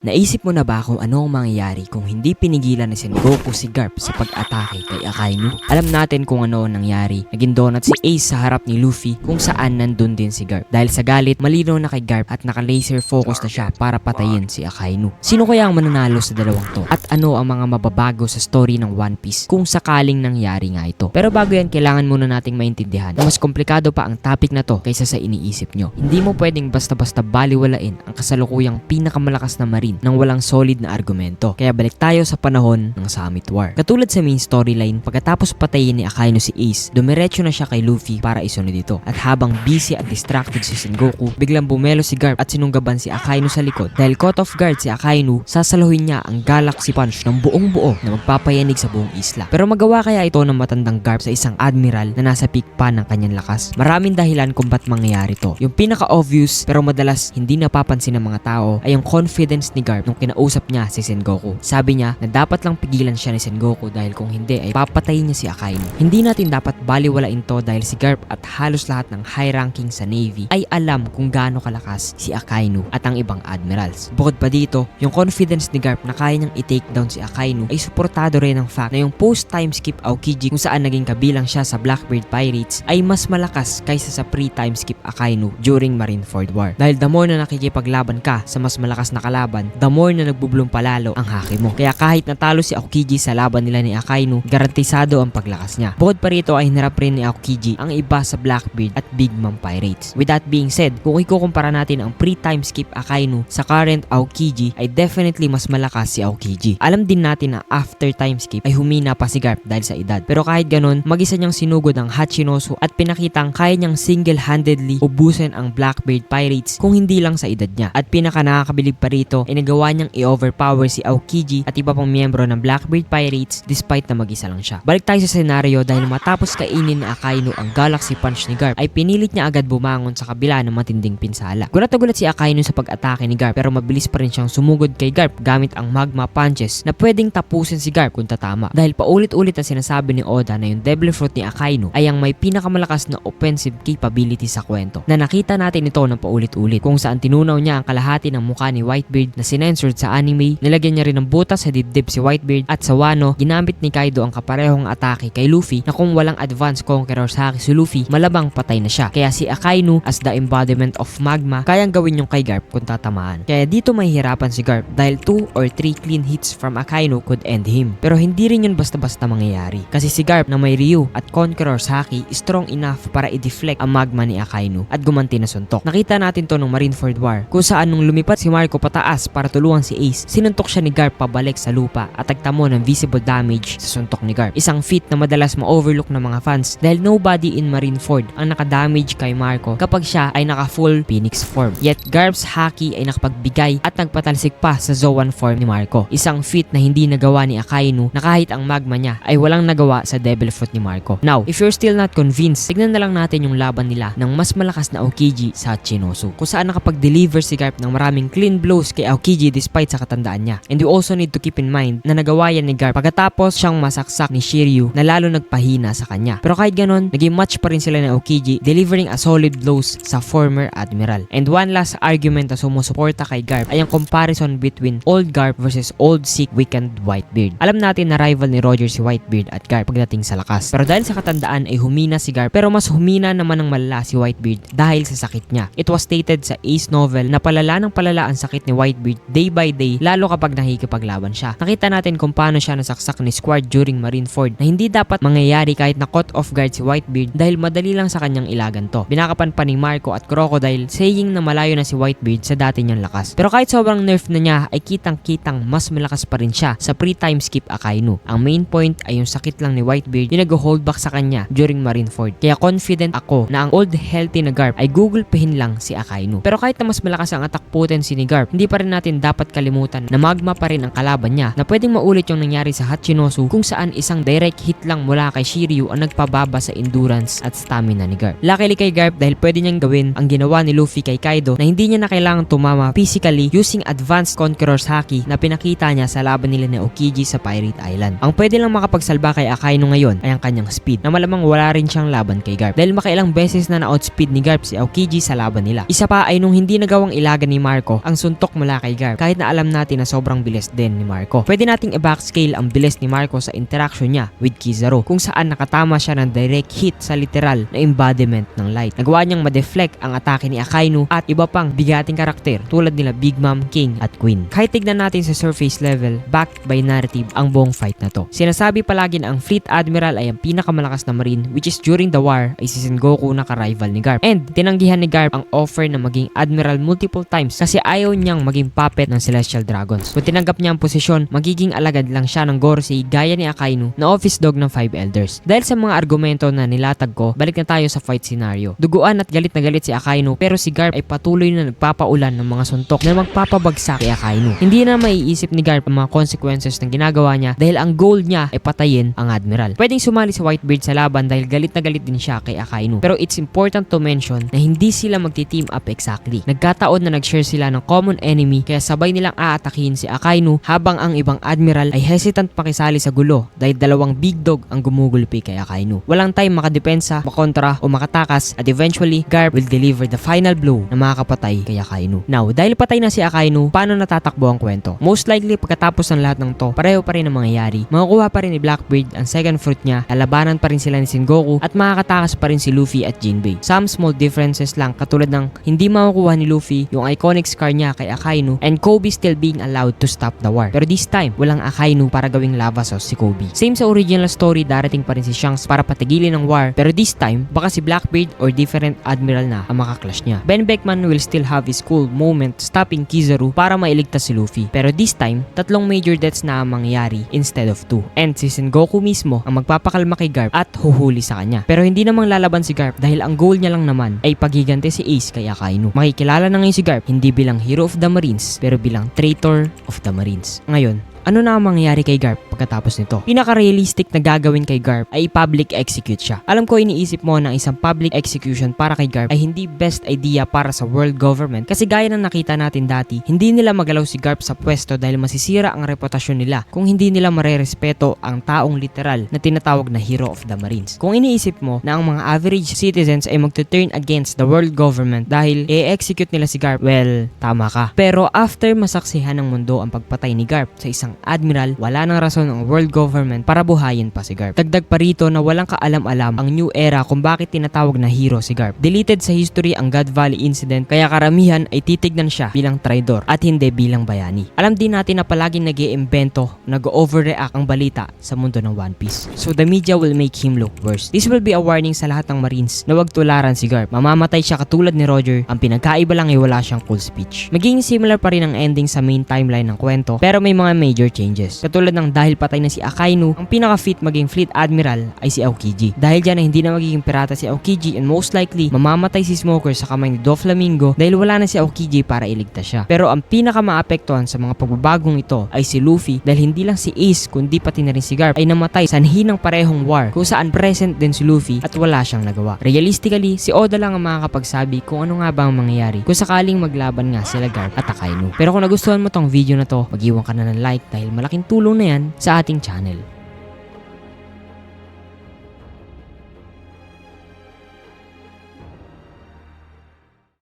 Naisip mo na ba kung ano ang mangyayari kung hindi pinigilan ni Sengoku si Garp sa pag-atake kay Akainu? Alam natin kung ano ang nangyari. Naging donut si Ace sa harap ni Luffy kung saan nandun din si Garp. Dahil sa galit, malinaw na kay Garp at naka-laser focus na siya para patayin si Akainu. Sino kaya ang mananalo sa dalawang to? At ano ang mga mababago sa story ng One Piece kung sakaling nangyari nga ito? Pero bago yan, kailangan muna nating maintindihan na mas komplikado pa ang topic na to kaysa sa iniisip nyo. Hindi mo pwedeng basta-basta baliwalain ang kasalukuyang pinakamalakas na marine ng walang solid na argumento. Kaya balik tayo sa panahon ng Summit War. Katulad sa main storyline, pagkatapos patayin ni Akainu si Ace, dumiretso na siya kay Luffy para isunod ito. At habang busy at distracted si Sengoku, biglang bumelo si Garp at sinunggaban si Akainu sa likod. Dahil caught off guard si Akainu, sasaluhin niya ang Galaxy Punch ng buong buo na magpapayanig sa buong isla. Pero magawa kaya ito ng matandang Garp sa isang admiral na nasa peak pa ng kanyang lakas? Maraming dahilan kung ba't mangyayari to. Yung pinaka-obvious pero madalas hindi napapansin ng mga tao ay yung confidence ni Garp nung kinausap niya si Sengoku. Sabi niya na dapat lang pigilan siya ni Sengoku dahil kung hindi ay papatayin niya si Akainu. Hindi natin dapat baliwalain to dahil si Garp at halos lahat ng high ranking sa Navy ay alam kung gaano kalakas si Akainu at ang ibang admirals. Bukod pa dito, yung confidence ni Garp na kaya niyang i-take down si Akainu ay suportado rin ng fact na yung post-time skip Aokiji kung saan naging kabilang siya sa Blackbeard Pirates ay mas malakas kaysa sa pre-time skip Akainu during Marineford War. Dahil the more na nakikipaglaban ka sa mas malakas na kalaban, the more na nagbubulong palalo ang haki mo. Kaya kahit natalo si Aokiji sa laban nila ni Akainu, garantisado ang paglakas niya. Bukod pa rito ay hinarap rin ni Aokiji ang iba sa Blackbeard at Big Mom Pirates. With that being said, kung ikukumpara natin ang pre-time skip Akainu sa current Aokiji ay definitely mas malakas si Aokiji. Alam din natin na after time skip ay humina pa si Garp dahil sa edad. Pero kahit ganun, mag-isa niyang sinugod ang Hachinosu at pinakitang kaya niyang single-handedly ubusin ang Blackbeard Pirates kung hindi lang sa edad niya. At pinaka nakakabilib pa rito ay nagawa niyang i-overpower si Aokiji at iba pang miyembro ng Blackbeard Pirates despite na mag-isa lang siya. Balik tayo sa senaryo dahil matapos kainin ni Akainu ang Galaxy Punch ni Garp ay pinilit niya agad bumangon sa kabila ng matinding pinsala. Gulat na gulat si Akainu sa pag-atake ni Garp pero mabilis pa rin siyang sumugod kay Garp gamit ang Magma Punches na pwedeng tapusin si Garp kung tatama. Dahil paulit-ulit na sinasabi ni Oda na yung Devil Fruit ni Akainu ay ang may pinakamalakas na offensive capability sa kwento. Na nakita natin ito ng paulit-ulit kung saan tinunaw niya ang kalahati ng mukha ni Whitebeard na sinensored sa anime, nilagyan niya rin ng butas sa dibdib si Whitebeard at sa Wano, ginamit ni Kaido ang kaparehong atake kay Luffy na kung walang advanced Conqueror's Haki si Luffy, malabang patay na siya. Kaya si Akainu as the embodiment of magma, kayang gawin yung kay Garp kung tatamaan. Kaya dito mahihirapan si Garp dahil 2 or 3 clean hits from Akainu could end him. Pero hindi rin yun basta-basta mangyayari. Kasi si Garp na may Ryu at Conqueror's Haki is strong enough para i-deflect ang magma ni Akainu at gumanti na suntok. Nakita natin to nung Marineford War kung saan nung lumipat si Marco pataas para tulungan si Ace, sinuntok siya ni Garp pabalik sa lupa at nagtamo ng visible damage sa suntok ni Garp. Isang feat na madalas ma-overlook ng mga fans dahil nobody in Marineford ang nakadamage kay Marco kapag siya ay naka-full Phoenix form. Yet Garp's Haki ay nakapagbigay at nagpatalsik pa sa Zoan form ni Marco. Isang feat na hindi nagawa ni Akainu na kahit ang magma niya ay walang nagawa sa Devil Fruit ni Marco. Now, if you're still not convinced, tignan na lang natin yung laban nila ng mas malakas na Aokiji sa Hachinosu kung saan nakapag-deliver si Garp ng maraming clean blows kay Aokiji despite sa katandaan niya. And we also need to keep in mind na nagawa yan ni Garp pagkatapos siyang masaksak ni Shiryu na lalo nagpahina sa kanya. Pero kahit ganon, naging match pa rin sila ni Aokiji delivering a solid blows sa former admiral. And one last argument na sumusuporta kay Garp ay ang comparison between old Garp versus old sick weakened Whitebeard. Alam natin na rival ni Roger si Whitebeard at Garp pagdating sa lakas. Pero dahil sa katandaan ay humina si Garp pero mas humina naman ng malala si Whitebeard dahil sa sakit niya. It was stated sa Ace novel na palala ng palala ang sakit ni Whitebeard day by day lalo kapag nakikipaglaban siya. Nakita natin kung paano siya nasaksak ni Squad during Marineford na hindi dapat mangyayari kahit na caught off guard si Whitebeard dahil madali lang sa kanyang ilagan to. Binakapan pa ni Marco at Crocodile saying na malayo na si Whitebeard sa dati niyang lakas. Pero kahit sobrang nerf na niya ay kitang-kitang mas malakas pa rin siya sa pre-time skip Akainu. Ang main point ay yung sakit lang ni Whitebeard yung nag-hold back sa kanya during Marineford. Kaya confident ako na ang old healthy na Garp ay gugulpihin lang si Akainu. Pero kahit na mas malakas ang attack potency ni Garp, hindi pa rin natin dapat kalimutan na magma pa rin ang kalaban niya na pwedeng maulit yung nangyari sa Hachinosu kung saan isang direct hit lang mula kay Shiryu ang nagpababa sa endurance at stamina ni Garp. Luckily kay Garp dahil pwede niyang gawin ang ginawa ni Luffy kay Kaido na hindi niya na kailangang tumama physically using advanced Conqueror's Haki na pinakita niya sa laban nila ni Aokiji sa Pirate Island. Ang pwede lang makapagsalba kay Akainu ngayon ay ang kanyang speed na malamang wala rin siyang laban kay Garp dahil makailang beses na na-outspeed ni Garp si Aokiji sa laban nila. Isa pa ay nung hindi nagawang ilagan ni Marco ang suntok mula kay kay Garp kahit na alam natin na sobrang bilis din ni Marco. Pwede nating i-backscale ang bilis ni Marco sa interaction niya with Kizaru kung saan nakatama siya ng direct hit sa literal na embodiment ng light. Nagawa niyang ma-deflect ang atake ni Akainu at iba pang bigating karakter tulad nila Big Mom, King at Queen. Kahit tignan natin sa surface level, backed by narrative ang buong fight na to. Sinasabi palagi na ang Fleet Admiral ay ang pinakamalakas na marine, which is during the war ay si Sengoku na ka-rival ni Garp. And tinanggihan ni Garp ang offer na maging admiral multiple times kasi ayaw niyang maging puppet ng Celestial Dragons. Kung tinanggap niya ang posisyon, magiging alagad lang siya ng Gorosei gaya ni Akainu na office dog ng 5 elders. Dahil sa mga argumento na nilatag ko, balik na tayo sa fight scenario. Duguan at galit na galit si Akainu pero si Garp ay patuloy na nagpapaulan ng mga suntok na magpapabagsak kay Akainu. Hindi na maiisip ni Garp ang mga consequences ng ginagawa niya dahil ang goal niya ay patayin ang admiral. Pwedeng sumali si Whitebeard sa laban dahil galit na galit din siya kay Akainu. Pero it's important to mention na hindi sila magti-team up exactly. Nagkataon na nag-share sila ng common enemy kaya sabay nilang aatakihin si Akainu habang ang ibang admiral ay hesitant pakisali sa gulo dahil dalawang big dog ang gumugulpi kay Akainu. Walang time makadepensa, makontra o makatakas at eventually Garp will deliver the final blow na makakapatay kay Akainu. Now, dahil patay na si Akainu, paano natatakbo ang kwento? Most likely pagkatapos ng lahat ng to, pareho pa rin ang mangyayari. Makukuha pa rin ni Blackbeard ang second fruit niya, lalabanan pa rin sila ni Sengoku at makakatakas pa rin si Luffy at Jinbei. Some small differences lang katulad ng hindi makukuha ni Luffy yung iconic scar niya kay Akainu and Kobe still being allowed to stop the war. Pero this time, walang Akainu para gawing lava sauce si Kobe. Same sa original story, darating pa rin si Shanks para patigilin ang war pero this time, baka si Blackbeard or different admiral na ang makaklash niya. Ben Beckman will still have his cool moment stopping Kizaru para mailigtas si Luffy. Pero this time, tatlong major deaths na ang mangyayari instead of 2. And si Sengoku mismo ang magpapakalma kay Garp at huhuli sa kanya. Pero hindi namang lalaban si Garp dahil ang goal niya lang naman ay pagigante si Ace kay Akainu. Makikilala na ngayon si Garp hindi bilang Hero of the Marines pero bilang Traitor of the Marines. Ngayon, ano na ang mangyayari kay Garp pagkatapos nito? Pinaka-realistic na gagawin kay Garp ay public execute siya. Alam ko iniisip mo na isang public execution para kay Garp ay hindi best idea para sa world government kasi gaya ng nakita natin dati, hindi nila magalaw si Garp sa pwesto dahil masisira ang reputasyon nila kung hindi nila marerespeto ang taong literal na tinatawag na Hero of the Marines. Kung iniisip mo na ang mga average citizens ay magto-turn against the world government dahil i-execute nila si Garp, well, tama ka. Pero after masaksihan ng mundo ang pagpatay ni Garp sa isang admiral, wala nang rason ang world government para buhayin pa si Garp. Dagdag pa rito na walang kaalam-alam ang new era kung bakit tinatawag na hero si Garp. Deleted sa history ang God Valley incident kaya karamihan ay titignan siya bilang traidor at hindi bilang bayani. Alam din natin na palaging nag-iimbento, nag-overreact ang balita sa mundo ng One Piece. So the media will make him look worse. This will be a warning sa lahat ng Marines na wag tularan si Garp. Mamamatay siya katulad ni Roger, ang pinagkaiba lang ay wala siyang cool speech. Magiging similar pa rin ang ending sa main timeline ng kwento pero may mga major changes. Katulad ng dahil patay na si Akainu, ang pinaka-fit maging Fleet Admiral ay si Aokiji. Dahil dyan ay hindi na magiging pirata si Aokiji and most likely mamamatay si Smoker sa kamay ni Doflamingo dahil wala na si Aokiji para iligtas siya. Pero ang pinaka-maapektuhan sa mga pagbabagong ito ay si Luffy dahil hindi lang si Ace kundi pati na rin si Garp ay namatay sa ng parehong war kung saan present din si Luffy at wala siyang nagawa. Realistically, si Oda lang ang makakapagsabi kung ano nga ba ang mangyayari kung sakaling maglaban nga sila Garp at Akainu. Pero kung nagustuhan mo tong video na to, mag-iwan ka na ng like dahil malaking tulong na yan sa ating channel.